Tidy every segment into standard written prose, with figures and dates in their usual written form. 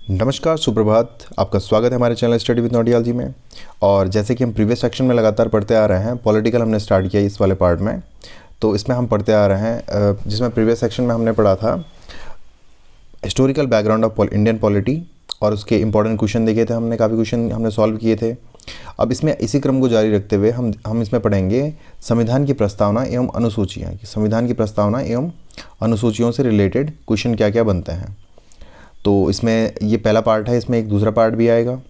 नमस्कार, सुप्रभात। आपका स्वागत है हमारे चैनल स्टडी विद नोडियालजी में। और जैसे कि हम प्रीवियस सेक्शन में लगातार पढ़ते आ रहे हैं, पॉलिटिकल हमने स्टार्ट किया इस वाले पार्ट में। तो इसमें हम पढ़ते आ रहे हैं जिसमें प्रीवियस सेक्शन में हमने पढ़ा था historical background of Indian polity और उसके इंपॉर्टेंट क्वेश्चन देखे थे हमने, काफ़ी क्वेश्चन हमने सॉल्व किए थे। अब इसमें इसी क्रम को जारी रखते हुए हम इसमें पढ़ेंगे संविधान की प्रस्तावना एवं अनुसूचियाँ। संविधान की प्रस्तावना एवं अनुसूचियों से रिलेटेड क्वेश्चन क्या क्या बनते हैं। तो इसमें ये पहला पार्ट है, इसमें एक दूसरा पार्ट भी आएगा।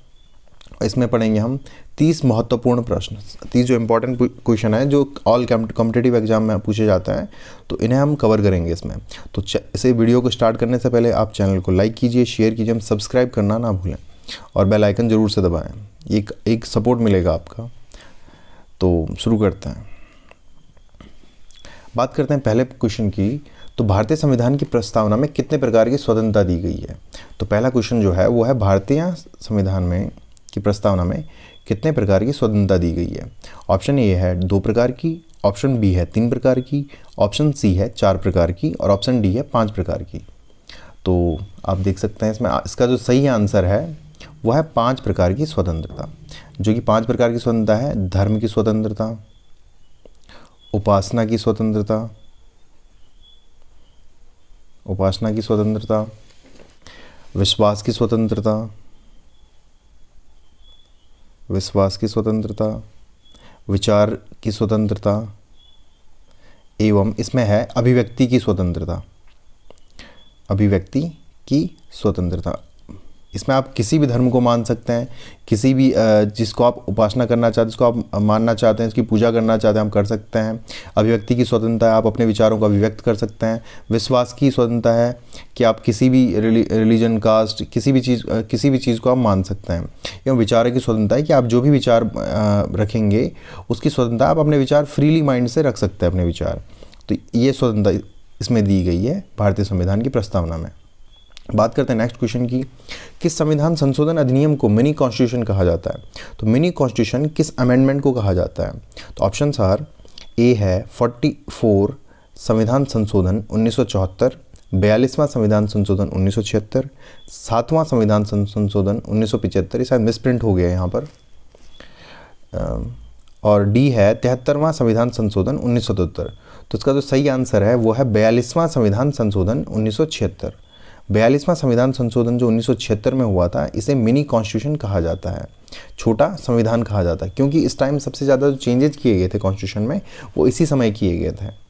इसमें पढ़ेंगे हम 30 महत्वपूर्ण प्रश्न, 30 जो इम्पोर्टेंट क्वेश्चन है जो ऑल कॉम्पिटिटिव एग्जाम में पूछे जाते हैं, तो इन्हें हम कवर करेंगे इसमें। तो इसे वीडियो को स्टार्ट करने से पहले आप चैनल को लाइक कीजिए, शेयर कीजिए, हम सब्सक्राइब करना ना भूलें और बेल आइकन ज़रूर से दबाएँ। एक सपोर्ट मिलेगा आपका। तो शुरू करते हैं, बात करते हैं पहले क्वेश्चन की। तो भारतीय संविधान की प्रस्तावना में कितने प्रकार की स्वतंत्रता दी गई है। तो पहला क्वेश्चन जो है वो है भारतीय संविधान में की प्रस्तावना में कितने प्रकार की स्वतंत्रता दी गई है। ऑप्शन ए है 2 प्रकार की, ऑप्शन बी है 3 प्रकार की, ऑप्शन सी है 4 प्रकार की और ऑप्शन डी है 5 प्रकार की। तो आप देख सकते हैं इसमें इसका जो सही आंसर है वह है 5 प्रकार की स्वतंत्रता। जो कि 5 प्रकार की स्वतंत्रता है: धर्म की स्वतंत्रता, उपासना की स्वतंत्रता, विश्वास की स्वतंत्रता, विचार की स्वतंत्रता एवं इसमें है अभिव्यक्ति की स्वतंत्रता। इसमें आप किसी भी धर्म को मान सकते हैं, किसी भी जिसको आप उपासना करना चाहते हैं, जिसको आप मानना चाहते हैं, इसकी पूजा करना चाहते हैं, हम कर सकते हैं। अभिव्यक्ति की स्वतंत्रता है, आप अपने विचारों को अभिव्यक्त कर सकते हैं। विश्वास की स्वतंत्रता है कि आप किसी भी रिलीजन, कास्ट, किसी भी चीज़ को आप मान सकते हैं। एवं विचार की स्वतंत्रता है कि आप जो भी विचार रखेंगे उसकी स्वतंत्रता, आप अपने विचार फ्रीली माइंड से रख सकते हैं अपने विचार। तो ये स्वतंत्रता इसमें दी गई है भारतीय संविधान की प्रस्तावना में। बात करते हैं नेक्स्ट क्वेश्चन की। किस संविधान संशोधन अधिनियम को मिनी कॉन्स्टिट्यूशन कहा जाता है। तो मिनी कॉन्स्टिट्यूशन किस अमेंडमेंट को कहा जाता है। तो ऑप्शंस आर: ए है 44 संविधान संशोधन 1974, 42वां संविधान संशोधन 1976, 7वां संविधान संशोधन 1975, ये शायद मिसप्रिंट हो गया यहाँ पर। और डी है 73वां संविधान संशोधन 1977। तो इसका जो सही आंसर है वो है 42वां संविधान संशोधन 1976। 42वां संविधान संशोधन जो 1976 में हुआ था, इसे मिनी कॉन्स्टिट्यूशन कहा जाता है, छोटा संविधान कहा जाता है, क्योंकि इस टाइम सबसे ज़्यादा जो चेंजेस किए गए थे कॉन्स्टिट्यूशन में वो इसी समय किए गए थे।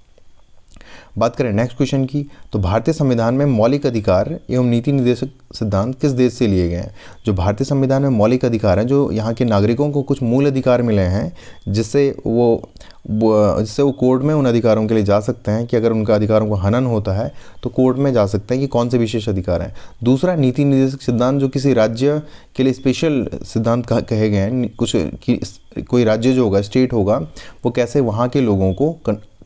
बात करें नेक्स्ट क्वेश्चन की। तो भारतीय संविधान में मौलिक अधिकार एवं नीति निर्देशक सिद्धांत किस देश से लिए गए हैं। जो भारतीय संविधान में मौलिक अधिकार हैं, जो यहाँ के नागरिकों को कुछ मूल अधिकार मिले हैं, जिससे वो कोर्ट में उन अधिकारों के लिए जा सकते हैं कि अगर उनका अधिकारों का हनन होता है तो कोर्ट में जा सकते हैं कि कौन से विशेष अधिकार हैं। दूसरा नीति निर्देशक सिद्धांत, जो किसी राज्य के लिए स्पेशल सिद्धांत कहे गए हैं। कोई राज्य जो होगा, स्टेट होगा, वो कैसे वहाँ के लोगों को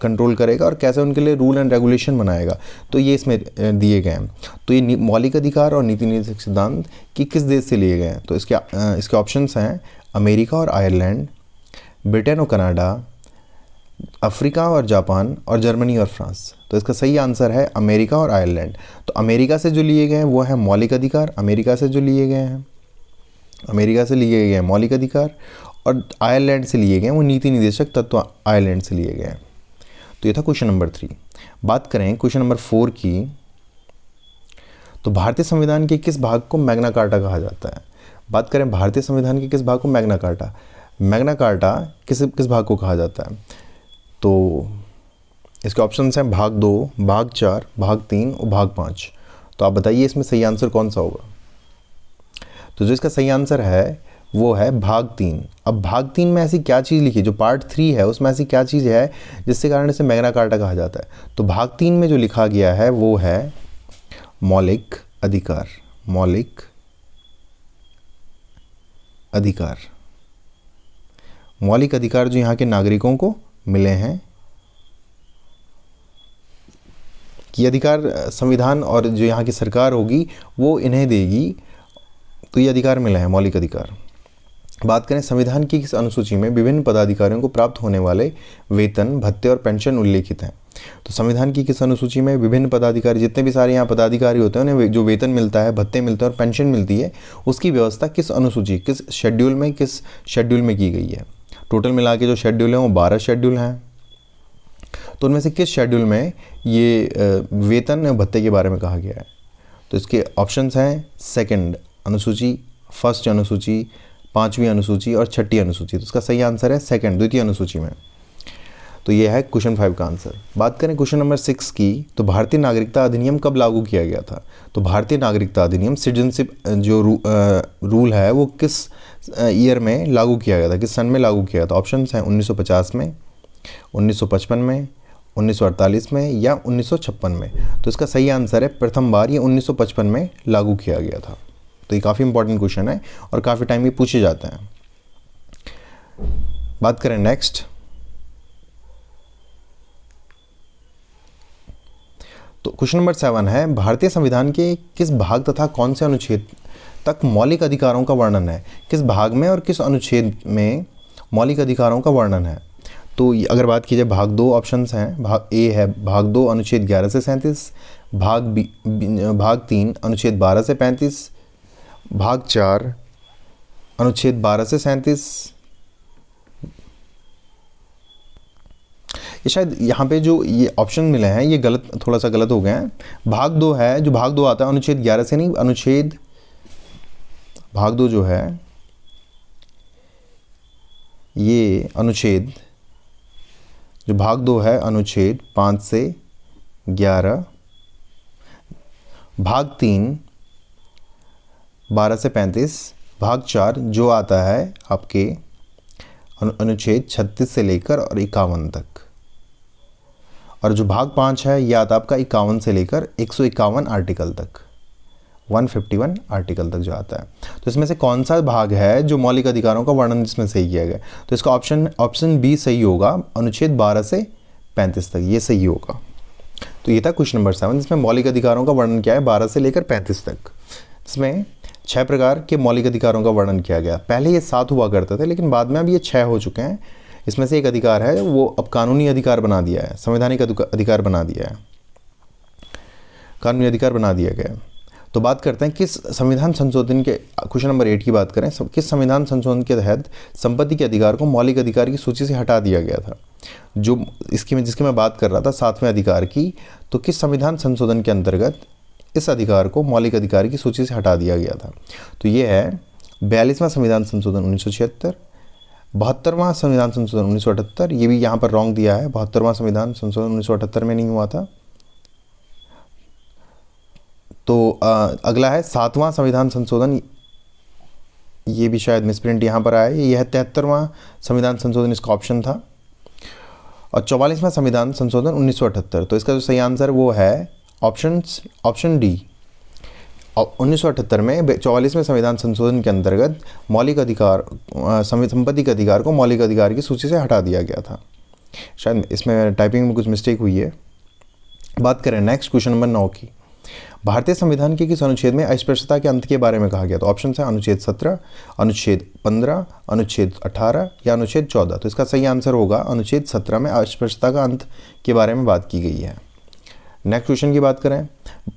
कंट्रोल करेगा और कैसे उनके लिए रूल एंड रेगुलेशन बनाएगा, तो ये इसमें दिए गए हैं। तो ये मौलिक अधिकार और नीति निर्देशक सिद्धांत कि किस देश से लिए गए हैं। तो इसके ऑप्शंस हैं अमेरिका और आयरलैंड, ब्रिटेन और कनाडा, अफ्रीका और जापान और जर्मनी और फ्रांस। तो इसका सही आंसर है अमेरिका और आयरलैंड। तो अमेरिका से जो लिए गए हैं वो है मौलिक अधिकार, अमेरिका से लिए गए हैं मौलिक अधिकार, और आयरलैंड से लिए गए हैं वो नीति निर्देशक तत्व, आयरलैंड से लिए गए हैं। तो ये था क्वेश्चन नंबर 3। बात करें क्वेश्चन नंबर 4 की। तो भारतीय संविधान के किस भाग को मैग्ना कार्टा कहा जाता है। बात करें भारतीय संविधान के किस भाग को मैग्ना कार्टा किस भाग को कहा जाता है। तो इसके ऑप्शंस हैं भाग 2, भाग 4, भाग 3 और भाग 5। तो आप बताइए इसमें सही आंसर कौन सा होगा। तो जो इसका सही आंसर है वो है भाग 3। अब भाग 3 में ऐसी क्या चीज़ लिखी, जो पार्ट 3 है उसमें ऐसी क्या चीज़ है जिससे कारण इसे मैग्ना कार्टा कहा जाता है। तो भाग 3 में जो लिखा गया है वो है मौलिक अधिकार। मौलिक अधिकार जो यहाँ के नागरिकों को मिले हैं, कि अधिकार संविधान और जो यहाँ की सरकार होगी वो इन्हें देगी, तो ये अधिकार मिला है, मौलिक अधिकार। बात करें संविधान की किस अनुसूची में विभिन्न पदाधिकारियों को प्राप्त होने वाले वेतन, भत्ते और पेंशन उल्लेखित हैं। तो संविधान की किस अनुसूची में विभिन्न पदाधिकारी, जितने भी सारे यहाँ पदाधिकारी होते हैं उन्हें जो वेतन मिलता है, भत्ते मिलते हैं और पेंशन मिलती है, उसकी व्यवस्था किस अनुसूची, किस शेड्यूल में की गई है। टोटल मिला के जो शेड्यूल है वो 12 शेड्यूल हैं। तो उनमें से किस शेड्यूल में ये वेतन और भत्ते के बारे में कहा गया है। तो इसके ऑप्शंस हैं सेकंड अनुसूची, फर्स्ट अनुसूची, 5वीं अनुसूची और 6ठी अनुसूची। तो इसका सही आंसर है सेकंड, द्वितीय अनुसूची में। तो ये है क्वेश्चन 5 का आंसर। बात करें क्वेश्चन नंबर 6 की, तो भारतीय नागरिकता अधिनियम कब लागू किया गया था। तो भारतीय नागरिकता अधिनियम सिटीजनशिप जो रूल है वो किस ईयर में लागू किया गया था, किस सन में लागू किया था। ऑप्शंस हैं 1950 में, 1955 में, 1948 में या 1956 में। तो इसका सही आंसर है प्रथम बार ये 1955 में लागू किया गया था। तो ये काफ़ी इंपॉर्टेंट क्वेश्चन है और काफ़ी टाइम ये पूछे जाते हैं। बात करें नेक्स्ट, तो क्वेश्चन नंबर 7 है भारतीय संविधान के किस भाग तथा कौन से अनुच्छेद तक मौलिक अधिकारों का वर्णन है। किस भाग में और किस अनुच्छेद में मौलिक अधिकारों का वर्णन है। तो अगर बात की जाए भाग 2, ऑप्शंस हैं, भाग ए है भाग 2 अनुच्छेद 11 से 37, भाग 3 अनुच्छेद 12 से 35, भाग 4 अनुच्छेद 12 से 37। ये शायद यहाँ पे जो ये ऑप्शन मिले हैं ये गलत, थोड़ा सा गलत हो गए हैं। भाग 2 है, जो भाग 2 आता है अनुच्छेद 11 से नहीं, अनुच्छेद भाग 2 जो है ये अनुच्छेद, जो भाग 2 है अनुच्छेद 5 से 11, भाग 3 12 से 35, भाग 4 जो आता है आपके अनुच्छेद 36 से लेकर और 51 तक, और जो भाग 5 है यह आता है आपका 51 से लेकर 151 आर्टिकल तक, 151 आर्टिकल तक जो आता है। तो इसमें से कौन सा भाग है जो मौलिक अधिकारों का वर्णन इसमें सही किया गया। तो इसका ऑप्शन बी सही होगा, अनुच्छेद 12 से 35 तक, ये सही होगा। तो ये था क्वेश्चन नंबर 7, जिसमें मौलिक अधिकारों का वर्णन क्या है 12 से लेकर 35 तक। इसमें 6 प्रकार के मौलिक अधिकारों का वर्णन किया गया। पहले ये 7 हुआ करते थे लेकिन बाद में अब ये 6 हो चुके हैं। इसमें से एक अधिकार है वो अब कानूनी अधिकार बना दिया है, संवैधानिक अधिकार बना दिया है, कानूनी अधिकार बना दिया गया है। तो बात करते हैं किस संविधान संशोधन के, क्वेश्चन नंबर 8 की बात करें, किस संविधान संशोधन के तहत संपत्ति के अधिकार को मौलिक अधिकार की सूची से हटा दिया गया था। जो जिसकी मैं बात कर रहा था 7वें अधिकार की, तो किस संविधान संशोधन के अंतर्गत इस अधिकार को मौलिक अधिकार की सूची से हटा दिया गया था। तो ये है 42वां संविधान संशोधन 1976, 72वां संविधान संशोधन 1978, ये भी यहाँ पर रॉन्ग दिया है, 72वां संविधान संशोधन 1978 में नहीं हुआ था। तो अगला है 7वां संविधान संशोधन, ये भी शायद मिसप्रिंट यहाँ पर आया है, यह है 73वां संविधान संशोधन, इसका ऑप्शन था। और 44वां संविधान संशोधन 1978। तो इसका जो सही आंसर वो है ऑप्शन डी। 1978 में 44वें संविधान संशोधन के अंतर्गत मौलिक अधिकार, संपत्ति के अधिकार को मौलिक अधिकार की सूची से हटा दिया गया था। शायद इसमें टाइपिंग में कुछ मिस्टेक हुई है। बात करें नेक्स्ट क्वेश्चन नंबर 9 की, भारतीय संविधान के किस अनुच्छेद में अस्पृश्यता के अंत के बारे में कहा गया। तो ऑप्शन है अनुच्छेद 17, अनुच्छेद 15, अनुच्छेद 18 या अनुच्छेद 14। तो इसका सही आंसर होगा अनुच्छेद 17 में अस्पृश्यता का अंत के बारे में बात की गई है। नेक्स्ट क्वेश्चन की बात करें,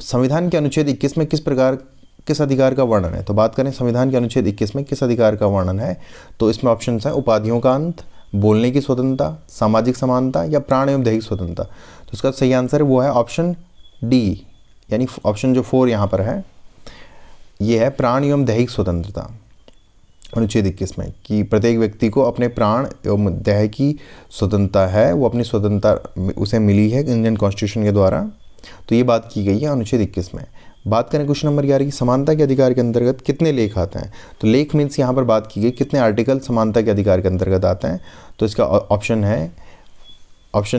संविधान के अनुच्छेद 21 में किस अधिकार का वर्णन है। तो बात करें संविधान के अनुच्छेद 21 में किस अधिकार का वर्णन है। तो इसमें ऑप्शन है उपाधियों का अंत, बोलने की स्वतंत्रता, सामाजिक समानता या प्राण एवं दैहिक स्वतंत्रता। तो इसका सही आंसर वो है ऑप्शन डी, यानी ऑप्शन जो 4 यहाँ पर है ये है प्राण एवं दैहिक स्वतंत्रता अनुच्छेद 21 में, कि प्रत्येक व्यक्ति को अपने प्राण एवं देह की स्वतंत्रता है, वो अपनी स्वतंत्रता उसे मिली है इंडियन कॉन्स्टिट्यूशन के द्वारा। तो ये बात की गई है अनुच्छेद 21 में। बात करें क्वेश्चन नंबर 11 की, समानता के अधिकार के अंतर्गत कितने लेख आते हैं। तो लेख मीन्स यहाँ पर बात की गई कितने आर्टिकल समानता के अधिकार के अंतर्गत आते हैं। तो इसका ऑप्शन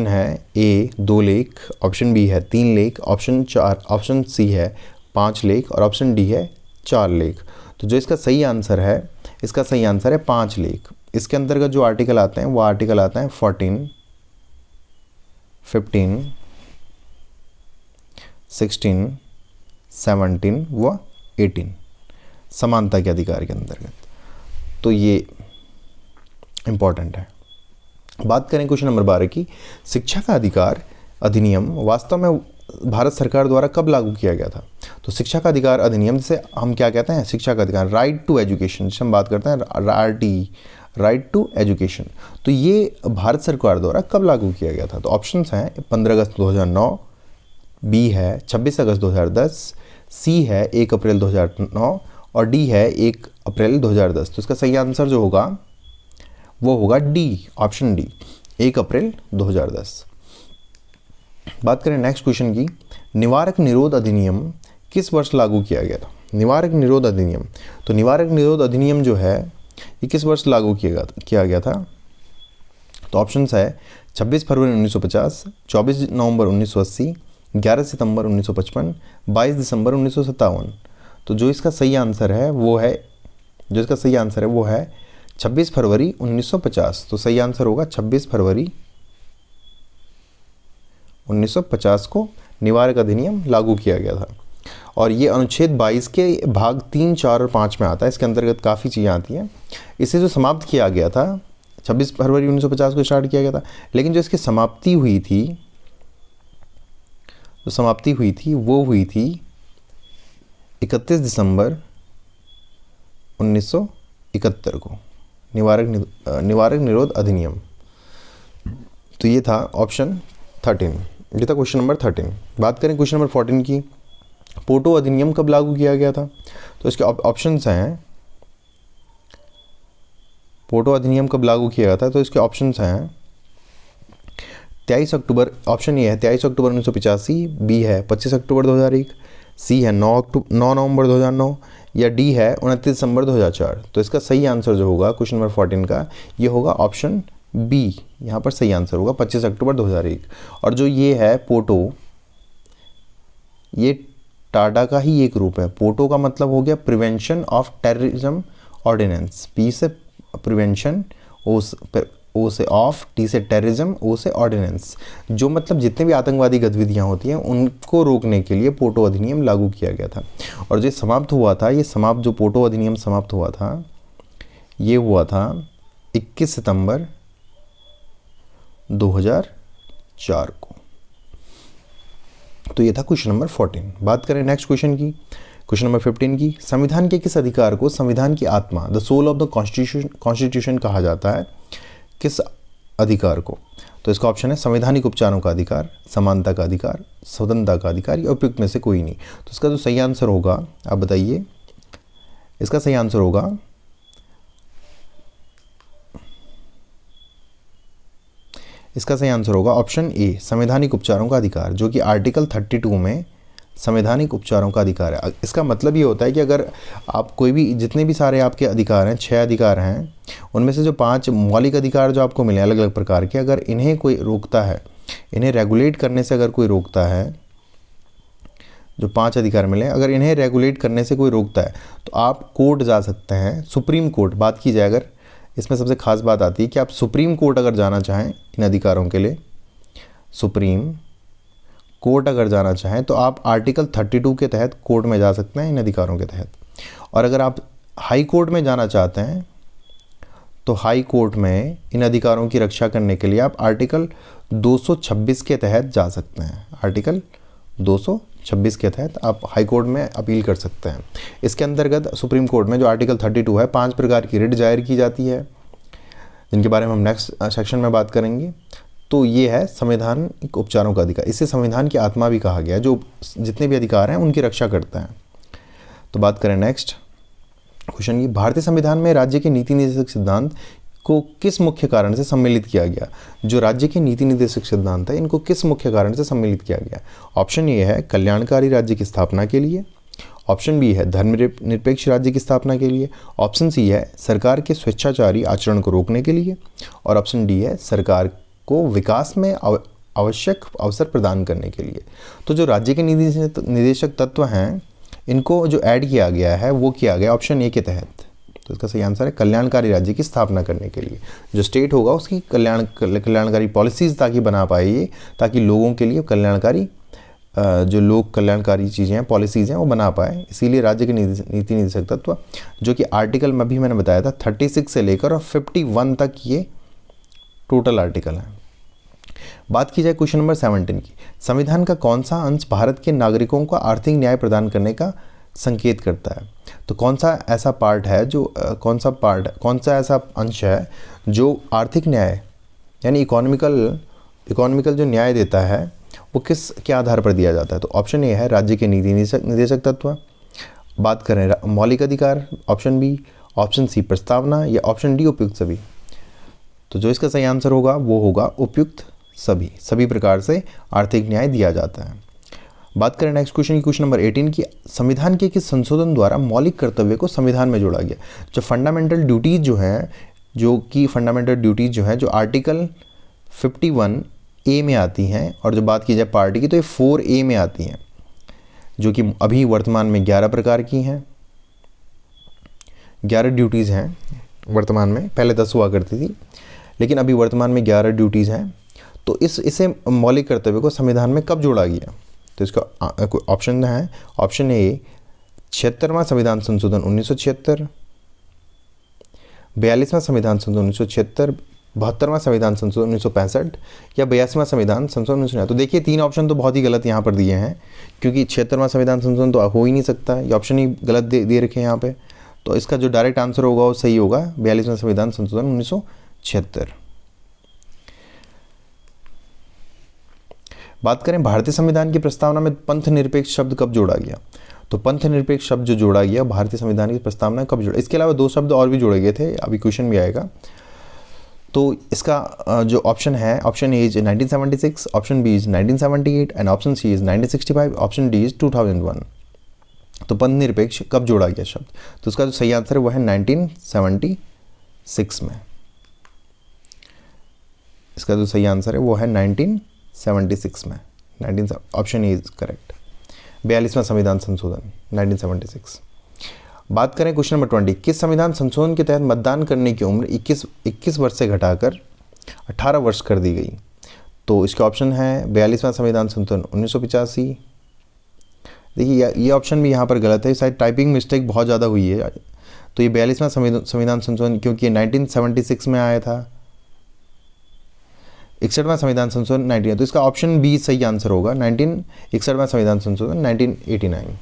है ए 2 लेख, ऑप्शन बी है 3 लेख, ऑप्शन सी है 5 लेख और ऑप्शन डी है 4 लेख। तो जो इसका सही आंसर है 5 लेख। इसके अंतर्गत जो आर्टिकल आते हैं वो आर्टिकल आता है 14, 15, 16, 17 व 18 समानता के अधिकार के अंतर्गत। तो ये इंपॉर्टेंट है। बात करें क्वेश्चन नंबर 12 की, शिक्षा का अधिकार अधिनियम वास्तव में भारत सरकार द्वारा कब लागू किया गया था? तो शिक्षा का अधिकार अधिनियम जिसे हम क्या कहते हैं, शिक्षा का अधिकार, राइट टू एजुकेशन, जिसे हम बात करते हैं RT, राइट टू एजुकेशन, तो ये भारत सरकार द्वारा कब लागू किया गया था? तो ऑप्शंस हैं 15 अगस्त 2009, बी है 26 अगस्त 2010, सी है 1 अप्रैल 2009 और डी है 1 अप्रैल 2010। तो इसका सही आंसर जो होगा वो होगा डी, ऑप्शन डी, 1 अप्रैल 2010। बात करें नेक्स्ट क्वेश्चन की, निवारक निरोध अधिनियम किस वर्ष लागू किया गया था? निवारक निरोध अधिनियम, तो निवारक निरोध अधिनियम जो है ये किस वर्ष लागू किया गया था? तो ऑप्शंस है 26 फरवरी 1950, 24 नवंबर 1980, 11 सितंबर 1955, 22 दिसंबर 1957। तो जो इसका सही आंसर है वो है 26 फरवरी 1950। तो सही आंसर होगा 26 फरवरी 1950 को निवारक अधिनियम लागू किया गया था। और ये अनुच्छेद 22 के भाग 3, 4 और 5 में आता है। इसके अंतर्गत काफ़ी चीज़ें आती हैं। इसे जो समाप्त किया गया था 26 फरवरी 1950 को स्टार्ट किया गया था, लेकिन जो इसकी समाप्ति हुई थी वो हुई थी 31 दिसंबर 1971 को, निवारक निरोध अधिनियम। तो ये था ऑप्शन 13, ये था क्वेश्चन नंबर 13। बात करें क्वेश्चन नंबर 14 की, पोटो अधिनियम कब लागू किया गया था? तो इसके ऑप्शंस हैं, पोटो अधिनियम कब लागू किया गया था? तो इसके ऑप्शंस हैं 23 अक्टूबर, ऑप्शन ए है 23 अक्टूबर 1985, बी है 25 अक्टूबर 2001, सी है 9 नवंबर 2009 या डी है 29 दिसंबर 2004। तो इसका सही आंसर जो होगा क्वेश्चन नंबर 14 का ये होगा ऑप्शन बी, यहाँ पर सही आंसर होगा 25 अक्टूबर 2001। और जो ये है पोटो, ये टाडा का ही एक रूप है। पोटो का मतलब हो गया prevention of terrorism ordinance, P से प्रिवेंशन, ओ से ऑफ, टी से टेररिज्म, ओ से ऑर्डिनेंस, जो मतलब जितने भी आतंकवादी गतिविधियां होती हैं उनको रोकने के लिए पोटो अधिनियम लागू किया गया था। और जो समाप्त हुआ था, जो पोटो अधिनियम समाप्त हुआ था ये हुआ था 21 सितंबर 2004 को। तो ये था क्वेश्चन नंबर 14। बात करें नेक्स्ट क्वेश्चन की, क्वेश्चन नंबर 15 की, संविधान के किस अधिकार को संविधान की आत्मा, the soul of the constitution कहा जाता है? किस अधिकार को? तो इसका ऑप्शन है संवैधानिक उपचारों का अधिकार, समानता का अधिकार, स्वतंत्रता का अधिकार या उपयुक्त में से कोई नहीं। तो इसका जो सही आंसर होगा आप बताइए, इसका सही आंसर होगा ऑप्शन ए, संवैधानिक उपचारों का अधिकार, जो कि आर्टिकल 32 में संवैधानिक उपचारों का अधिकार है। इसका मतलब ये होता है कि अगर आप कोई भी, जितने भी सारे आपके अधिकार हैं, 6 अधिकार हैं, उनमें से जो 5 मौलिक अधिकार जो आपको मिले अलग अलग प्रकार के, अगर इन्हें कोई रोकता है, इन्हें रेगुलेट करने से अगर कोई रोकता है, जो 5 अधिकार मिले, अगर इन्हें रेगुलेट करने से कोई रोकता है तो आप कोर्ट जा सकते हैं, सुप्रीम कोर्ट। बात की जाए अगर, इसमें सबसे खास बात आती है कि आप सुप्रीम कोर्ट अगर जाना चाहें इन अधिकारों के लिए, सुप्रीम कोर्ट अगर जाना चाहें तो आप आर्टिकल 32 के तहत कोर्ट में जा सकते हैं इन अधिकारों के तहत। और अगर आप हाई कोर्ट में जाना चाहते हैं तो हाई कोर्ट में इन अधिकारों की रक्षा करने के लिए आप आर्टिकल 226 के तहत जा सकते हैं। आर्टिकल 226 के तहत आप हाई कोर्ट में अपील कर सकते हैं। इसके अंतर्गत सुप्रीम कोर्ट में जो आर्टिकल 32 है, 5 प्रकार की रिट जाहिर की जाती है, जिनके बारे में हम नेक्स्ट सेक्शन में बात करेंगे। तो ये है संवैधानिक उपचारों का अधिकार। इसे संविधान की आत्मा भी कहा गया है, जो जितने भी अधिकार हैं उनकी रक्षा करता है। तो बात करें नेक्स्ट क्वेश्चन की, भारतीय संविधान में राज्य के नीति निर्देशक सिद्धांत को किस मुख्य कारण से सम्मिलित किया गया? जो राज्य के नीति निर्देशक सिद्धांत है, इनको किस मुख्य कारण से सम्मिलित किया गया? ऑप्शन ए है कल्याणकारी राज्य की स्थापना के लिए, ऑप्शन बी है धर्मनिरपेक्ष राज्य की स्थापना के लिए, ऑप्शन सी है सरकार के स्वेच्छाचारी आचरण को रोकने के लिए, और ऑप्शन डी है सरकार को विकास में आवश्यक अवसर प्रदान करने के लिए। तो जो राज्य के निदेशक तत्व हैं, इनको जो ऐड किया गया है वो किया गया ऑप्शन ए के तहत। तो इसका सही आंसर है कल्याणकारी राज्य की स्थापना करने के लिए। जो स्टेट होगा उसकी कल्याणकारी पॉलिसीज़ ताकि बना पाए, ताकि लोगों के लिए कल्याणकारी जो लोक कल्याणकारी चीज़ें हैं, पॉलिसीज़ हैं, वो बना पाए। इसीलिए राज्य के नीति निदेशक तत्व, जो कि आर्टिकल में भी मैंने बताया था 36 से लेकर और 51 तक ये टोटल आर्टिकल हैं। बात की जाए क्वेश्चन नंबर 17 की, संविधान का कौन सा अंश भारत के नागरिकों को आर्थिक न्याय प्रदान करने का संकेत करता है? तो कौन सा ऐसा पार्ट है जो कौन सा ऐसा अंश है जो आर्थिक न्याय यानी इकोनॉमिकल जो न्याय देता है वो किस के आधार पर दिया जाता है? तो ऑप्शन ए है राज्य के नीति निदेशक तत्व, बात करें मौलिक अधिकार ऑप्शन बी, ऑप्शन सी प्रस्तावना, या ऑप्शन डी उपयुक्त सभी। तो जो इसका सही आंसर होगा वो होगा उपयुक्त सभी प्रकार से आर्थिक न्याय दिया जाता है। बात करें नेक्स्ट क्वेश्चन की, क्वेश्चन नंबर 18 की, संविधान के किस संशोधन द्वारा मौलिक कर्तव्य को संविधान में जोड़ा गया? जो फंडामेंटल ड्यूटीज जो हैं जो आर्टिकल 51A में आती हैं, और जो बात की जाए पार्टी की तो ये 4A में आती हैं, जो कि अभी वर्तमान में 11 प्रकार की हैं, 11 ड्यूटीज़ हैं वर्तमान में, पहले 10 हुआ करती थी लेकिन अभी वर्तमान में 11 ड्यूटीज़ हैं। तो इसे मौलिक कर्तव्य को संविधान में कब जोड़ा गया? तो इसका ऑप्शन है, ऑप्शन ए 76वां संविधान संशोधन 1976, 42वां संविधान संशोधन 1976, 72वां संविधान संशोधन 1965 या 82वां संविधान संशोधन 1990। तो देखिए 3 ऑप्शन तो बहुत ही गलत यहाँ पर दिए हैं, क्योंकि 76वां संविधान संशोधन तो हो ही नहीं सकता, ये ऑप्शन ही गलत दे रखे हैं यहाँ पे। तो इसका जो डायरेक्ट आंसर होगा वो सही होगा 42वां संविधान संशोधन 1976। बात करें भारतीय संविधान की प्रस्तावना में पंथ निरपेक्ष शब्द कब जोड़ा गया? तो पंथ निरपेक्ष शब्द जो जोड़ा गया भारतीय संविधान की प्रस्तावना कब जोड़ा? इसके अलावा 2 शब्द और भी जोड़े गए थे, अभी क्वेश्चन भी आएगा। तो इसका जो ऑप्शन है, option A is 1976, option B is 1978 and option C is 1965, option D is 2001। तो पंथ निरपेक्ष कब जोड़ा गया शब्द? तो इसका जो सही आंसर है वो है 1976 में। इसका जो सही आंसर है वो है 1976 में। Option A is correct. 42वां संविधान संशोधन 1976। बात करें क्वेश्चन नंबर 20, किस संविधान संशोधन के तहत मतदान करने की उम्र 21 वर्ष से घटाकर 18 वर्ष कर दी गई? तो इसके ऑप्शन है 42वां संविधान संशोधन 1985। देखिए ये ऑप्शन भी यहाँ पर गलत है, शायद टाइपिंग मिस्टेक बहुत ज़्यादा हुई है। तो ये 42वां संविधान संशोधन क्योंकि 1976 में आया था, 61वां संविधान संशोधन 19, तो इसका ऑप्शन बी सही आंसर होगा 61वां संविधान संशोधन 1989।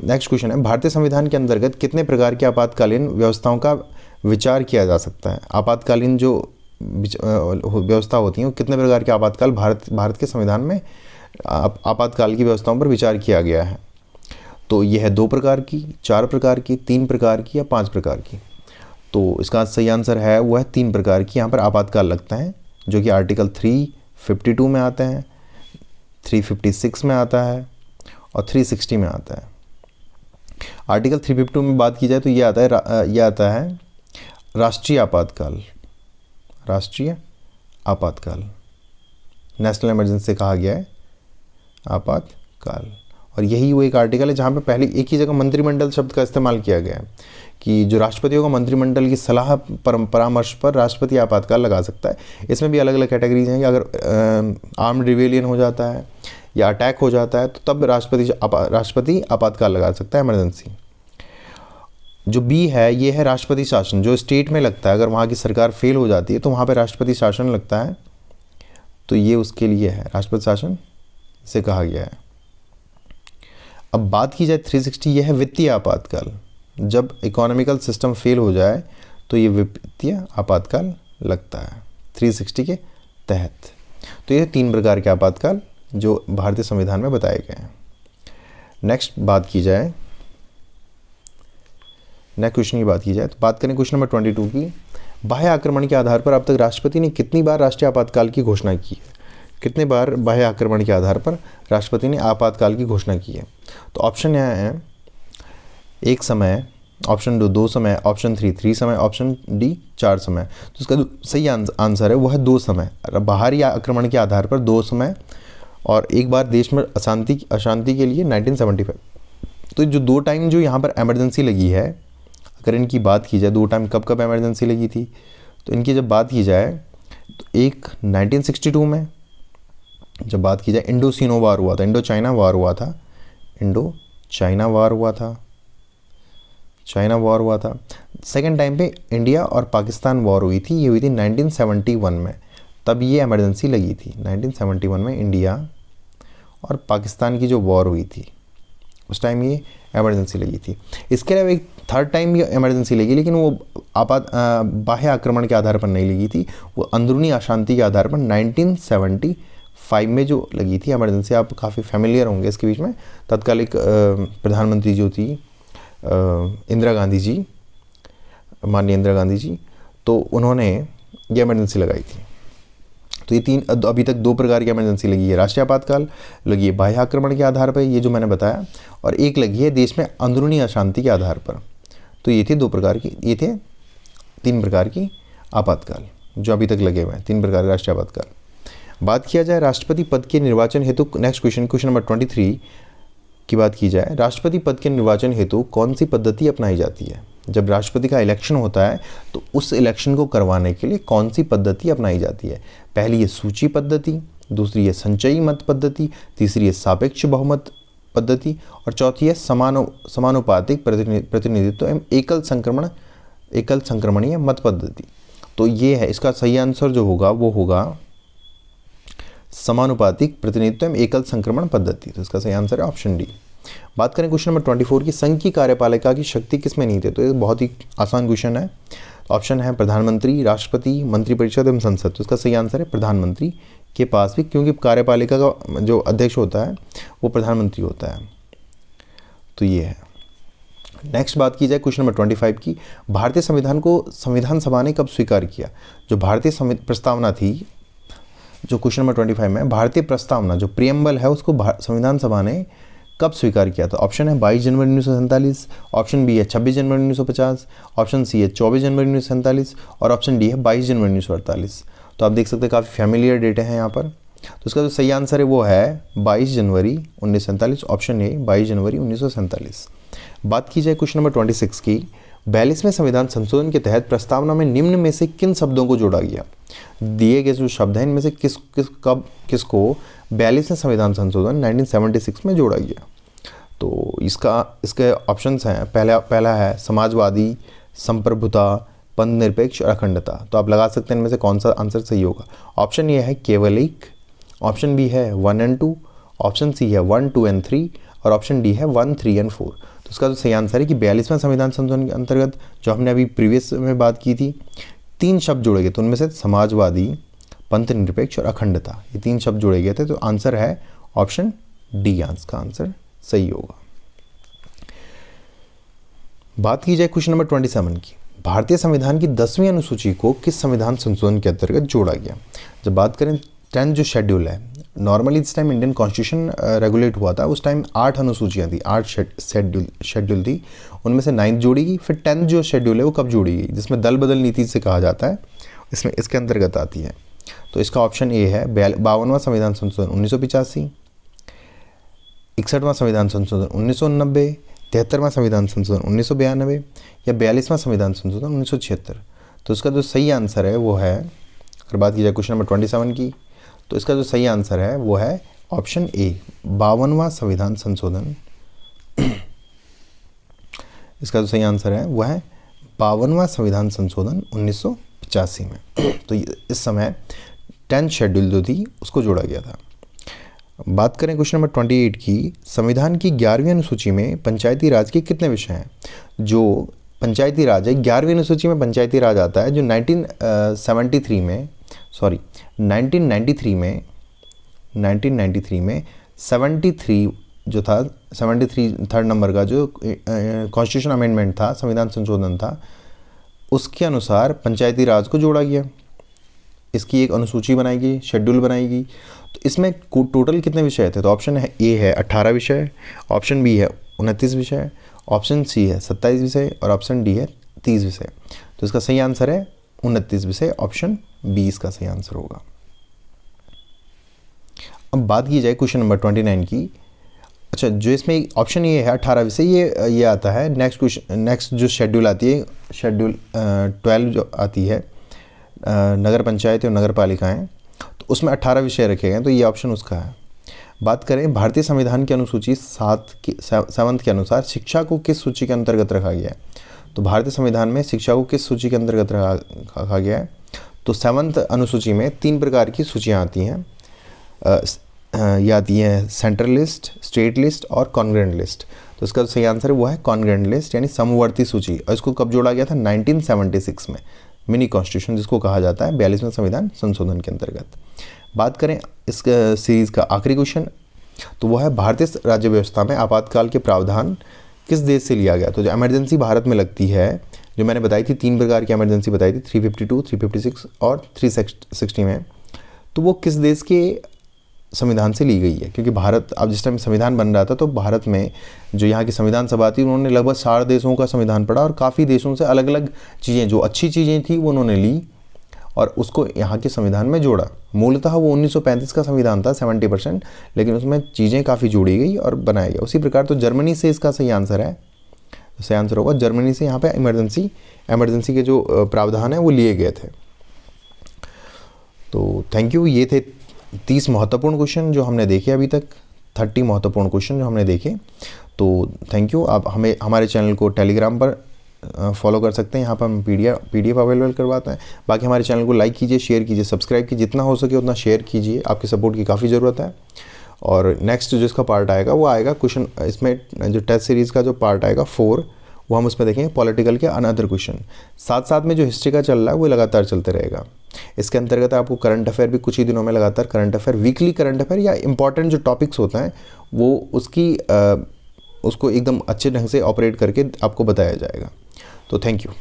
नेक्स्ट क्वेश्चन है, भारतीय संविधान के अंतर्गत कितने प्रकार की आपातकालीन व्यवस्थाओं का विचार किया जा सकता है? आपातकालीन जो व्यवस्था होती हैं कितने प्रकार के आपातकाल भारत के संविधान में आपातकाल की व्यवस्थाओं पर विचार किया गया है? तो यह है 2 प्रकार की, 4 प्रकार की, 3 प्रकार की या 5 प्रकार की। तो इसका सही आंसर है वो है 3 प्रकार की यहाँ पर आपातकाल लगता है, जो कि आर्टिकल 352 में आते हैं, 356 में आता है और 360 में आता है। आर्टिकल 352 में बात की जाए तो ये आता है राष्ट्रीय आपातकाल, नेशनल इमरजेंसी कहा गया है आपातकाल। और यही वो एक आर्टिकल है जहाँ पे पहले एक ही जगह मंत्रिमंडल शब्द का इस्तेमाल किया गया है कि जो राष्ट्रपति होगा मंत्रिमंडल की सलाह परामर्श पर राष्ट्रपति आपातकाल लगा सकता है। इसमें भी अलग अलग कैटेगरीज हैं कि अगर आर्म्ड रिवेलियन हो जाता है या अटैक हो जाता है तो तब राष्ट्रपति आपातकाल लगा सकता है, इमरजेंसी। जो बी है ये है राष्ट्रपति शासन, जो स्टेट में लगता है, अगर वहाँ की सरकार फेल हो जाती है तो वहाँ पर राष्ट्रपति शासन लगता है, तो ये उसके लिए है, राष्ट्रपति शासन से कहा गया है। अब बात की जाए 360, ये है वित्तीय आपातकाल, जब इकोनॉमिकल सिस्टम फेल हो जाए तो ये वित्तीय आपातकाल लगता है 360 के तहत। तो ये 3 प्रकार के आपातकाल जो भारतीय संविधान में बताए गए हैं। नेक्स्ट क्वेश्चन की बात की जाए तो बात करें क्वेश्चन नंबर 22 की, बाह्य आक्रमण के आधार पर अब तक राष्ट्रपति ने कितनी बार राष्ट्रीय आपातकाल की घोषणा की है? कितने बार बाह्य आक्रमण के आधार पर राष्ट्रपति ने आपातकाल की घोषणा की है? तो ऑप्शन यहाँ है 1 समय, ऑप्शन 2 समय, ऑप्शन 3 समय, ऑप्शन डी 4 समय। तो इसका जो सही आंसर है वो है 2 समय। बाहरी आक्रमण के आधार पर 2 समय और एक बार देश में अशांति के लिए 1975। तो जो 2 टाइम जो यहाँ पर एमरजेंसी लगी है, अगर इनकी बात की जाए 2 टाइम कब एमरजेंसी लगी थी, तो इनकी जब बात की जाए तो एक 1962 में जब बात की जाए इंडो सीनो वार हुआ था, इंडो चाइना वार हुआ था, इंडो चाइना वार हुआ था, चाइना वॉर हुआ था। सेकेंड टाइम पे इंडिया और पाकिस्तान वॉर हुई थी, ये हुई थी 1971 में, तब ये इमरजेंसी लगी थी। 1971 में इंडिया और पाकिस्तान की जो वॉर हुई थी उस टाइम ये इमरजेंसी लगी थी। इसके अलावा एक थर्ड टाइम ये इमरजेंसी लगी, लेकिन वो बाह्य आक्रमण के आधार पर नहीं लगी थी, वो अंदरूनी अशांति के आधार पर 1975 में जो लगी थी इमरजेंसी। आप काफ़ी फेमिलियर होंगे इसके बीच में। तत्कालिक प्रधानमंत्री जो थी इंदिरा गांधी जी, माननीय इंदिरा गांधी जी, तो उन्होंने ये इमरजेंसी लगाई थी। तो ये तीन, अभी तक दो प्रकार की इमरजेंसी लगी है, राष्ट्रीय आपातकाल लगी है बाह्य आक्रमण के आधार पर, ये जो मैंने बताया, और एक लगी है देश में अंदरूनी अशांति के आधार पर। तो ये थे दो प्रकार की, ये थे तीन प्रकार की आपातकाल जो अभी तक लगे हुए हैं, तीन प्रकार के राष्ट्रीय आपातकाल। बात किया जाए राष्ट्रपति पद के निर्वाचन हेतु, नेक्स्ट क्वेश्चन नंबर 23 की बात की जाए, राष्ट्रपति पद के निर्वाचन हेतु कौन सी पद्धति अपनाई जाती है? जब राष्ट्रपति का इलेक्शन होता है तो उस इलेक्शन को करवाने के लिए कौन सी पद्धति अपनाई जाती है? पहली है सूची पद्धति, दूसरी है संचयी मत पद्धति, तीसरी है सापेक्ष बहुमत पद्धति, और चौथी है समानुपातिक प्रतिनिधित्व एवं एकल संक्रमणीय मत पद्धति। तो ये है, इसका सही आंसर जो होगा वो होगा समानुपातिक प्रतिनिधित्व एवं एकल संक्रमण पद्धति। तो इसका सही आंसर है ऑप्शन डी। बात करें क्वेश्चन नंबर 24 की, संघ की कार्यपालिका की शक्ति किसमें निहित है? तो ये बहुत ही आसान क्वेश्चन है। ऑप्शन है प्रधानमंत्री, राष्ट्रपति, मंत्रिपरिषद एवं संसद। तो इसका सही आंसर है प्रधानमंत्री के पास भी, क्योंकि कार्यपालिका का जो अध्यक्ष होता है वो प्रधानमंत्री होता है। तो ये है। नेक्स्ट बात की जाए क्वेश्चन नंबर 25 की, भारतीय संविधान को संविधान सभा ने कब स्वीकार किया? जो भारतीय प्रस्तावना थी, जो क्वेश्चन नंबर 25 में भारतीय प्रस्तावना जो प्रियम्बल है उसको संविधान सभा ने कब स्वीकार किया था? ऑप्शन है 22 जनवरी 1947, ऑप्शन बी है 26 जनवरी 1950, ऑप्शन सी है 24 जनवरी 1947 और ऑप्शन डी है 22 जनवरी 1948। तो आप देख सकते हैं काफ़ी फैमिलियर डेटे हैं यहाँ पर। तो इसका जो सही आंसर है वो है 22 जनवरी 1947, ऑप्शन ए 22 जनवरी 1947। बात की जाए क्वेश्चन नंबर 26 की, 42वें संविधान संशोधन के तहत प्रस्तावना में निम्न में से किन शब्दों को जोड़ा गया? दिए गए जो शब्द हैं इनमें से किसको 42वें संविधान संशोधन 1976 में जोड़ा गया? तो इसके ऑप्शंस हैं, पहला है समाजवादी, संप्रभुता, पंथ निरपेक्ष और अखंडता। तो आप लगा सकते हैं इनमें से कौन सा आंसर सही होगा। ऑप्शन ए है केवल एक, ऑप्शन बी है 1 और 2, ऑप्शन सी है 1, 2 और 3 और ऑप्शन डी है 1, 3 और 4। तो इसका जो सही आंसर है कि 42वें संविधान संशोधन के अंतर्गत जो हमने अभी प्रीवियस में बात की थी, तीन शब्द जोड़े गए, तो उनमें से समाजवादी, पंथ निरपेक्ष और अखंडता, ये तीन शब्द जोड़े गए थे। तो आंसर है ऑप्शन डी, का आंसर सही होगा। बात की जाए क्वेश्चन नंबर 27 की, भारतीय संविधान की 10वीं अनुसूची को किस संविधान संशोधन के अंतर्गत जोड़ा गया? जब बात करें 10th जो शेड्यूल है, नॉर्मली इस टाइम इंडियन कॉन्स्टिट्यूशन रेगुलेट हुआ था, उस टाइम 8 अनुसूचियाँ थी, 8 शेड्यूल थी, उनमें से 9th जोड़ी गई। फिर 10th जो शेड्यूल है वो कब जोड़ी गई? जिसमें दल बदल नीति से कहा जाता है, इसमें इसके अंतर्गत आती है। तो इसका ऑप्शन ए है 52वां संविधान संशोधन 1985, 61वां संविधान संशोधन 1989, 73वां संविधान संशोधन 1992 या 42वां संविधान संशोधन 1976। तो इसका जो सही आंसर है वो है, अगर बात की जाए क्वेश्चन नंबर 27 की, तो इसका जो सही आंसर है वो है ऑप्शन ए 52वां संविधान संशोधन। इसका जो सही आंसर है वो है 52वां संविधान संशोधन 1985 में। तो इस समय 10th शेड्यूल जो थी उसको जोड़ा गया था। बात करें क्वेश्चन नंबर 28 की, संविधान की 11वीं अनुसूची में पंचायती राज के कितने विषय हैं? जो पंचायती राज है, 11वीं अनुसूची में पंचायती राज आता है, जो 1993 में 73 जो था, 73 थर्ड नंबर का जो कॉन्स्टिट्यूशन अमेंडमेंट था, संविधान संशोधन था, उसके अनुसार पंचायती राज को जोड़ा गया। इसकी एक अनुसूची बनाई गई, शेड्यूल बनाई गई। तो इसमें टोटल कितने विषय थे? तो ऑप्शन है ए है 18 विषय, ऑप्शन बी है 29 विषय, ऑप्शन सी है 27 विषय और ऑप्शन डी है 30 विषय। तो इसका सही आंसर है 29 विषय, ऑप्शन बी इसका सही आंसर होगा। अब बात की जाए क्वेश्चन नंबर 29 की, अच्छा जो इसमें ऑप्शन ये है 18 विषय, ये आता है नेक्स्ट जो शेड्यूल आती है, शेड्यूल 12 जो आती है, नगर पंचायत और नगर पालिकाएँ, तो उसमें 18 विषय रखे गए हैं, तो ये ऑप्शन उसका है। बात करें भारतीय संविधान की अनुसूची 7 के अनुसार शिक्षा को किस सूची के अंतर्गत रखा गया है, तो भारतीय संविधान में शिक्षा को किस सूची के अंतर्गत रखा गया है, तो 7 अनुसूची में 3 प्रकार की सूचियाँ आती हैं। ये आती हैं सेंट्रल लिस्ट, स्टेट लिस्ट और कॉन्ग्रेंट लिस्ट। तो इसका सही आंसर वो है कॉन्ग्रेंट लिस्ट, यानी समवर्ती सूची। और इसको कब जोड़ा गया था? 1976 में, मिनी कॉन्स्टिट्यूशन जिसको कहा जाता है 42वें संविधान संशोधन के अंतर्गत। बात करें इस सीरीज़ का आखिरी क्वेश्चन, तो वो है भारतीय राज्य व्यवस्था में आपातकाल के प्रावधान किस देश से लिया गया। तो जो इमरजेंसी भारत में लगती है, जो मैंने बताई थी 3 प्रकार की इमरजेंसी बताई थी, 352, 356 और 360 में, तो वो किस देश के संविधान से ली गई है? क्योंकि भारत, अब जिस टाइम संविधान बन रहा था तो भारत में जो यहाँ की संविधान सभा थी उन्होंने लगभग 60 देशों का संविधान पढ़ा और काफ़ी देशों से अलग अलग चीज़ें, जो अच्छी चीज़ें थी वो उन्होंने ली और उसको यहाँ के संविधान में जोड़ा। मूलतः वो 1935 का संविधान था 70%, लेकिन उसमें चीज़ें काफ़ी जोड़ी गई और बनाया गया। उसी प्रकार तो जर्मनी से इसका सही आंसर है, सही आंसर होगा जर्मनी से। यहाँ पे इमरजेंसी के जो प्रावधान है वो लिए गए थे। तो थैंक यू। ये थे 30 महत्वपूर्ण क्वेश्चन जो हमने देखे अभी तक, 30 महत्वपूर्ण क्वेश्चन जो हमने देखे। तो थैंक यू। आप हमारे चैनल को टेलीग्राम पर फॉलो कर सकते हैं, यहाँ पर हम PDF अवेलेबल करवाते हैं। बाकी हमारे चैनल को लाइक कीजिए, शेयर कीजिए, सब्सक्राइब कीजिए, जितना हो सके उतना शेयर कीजिए, आपकी सपोर्ट की काफ़ी ज़रूरत है। और नेक्स्ट जो इसका पार्ट आएगा वो आएगा क्वेश्चन, इसमें जो टेस्ट सीरीज़ का जो पार्ट आएगा 4, वो हम उसमें देखेंगे पॉलिटिकल के अनअदर क्वेश्चन। साथ साथ में जो हिस्ट्री का चल रहा है वो लगातार चलते रहेगा। इसके अंतर्गत आपको करंट अफेयर भी कुछ ही दिनों में लगातार current affair, weekly current affair या इंपॉर्टेंट जो टॉपिक्स होते हैं वो उसको एकदम अच्छे ढंग से ऑपरेट करके आपको बताया जाएगा। तो थैंक यू।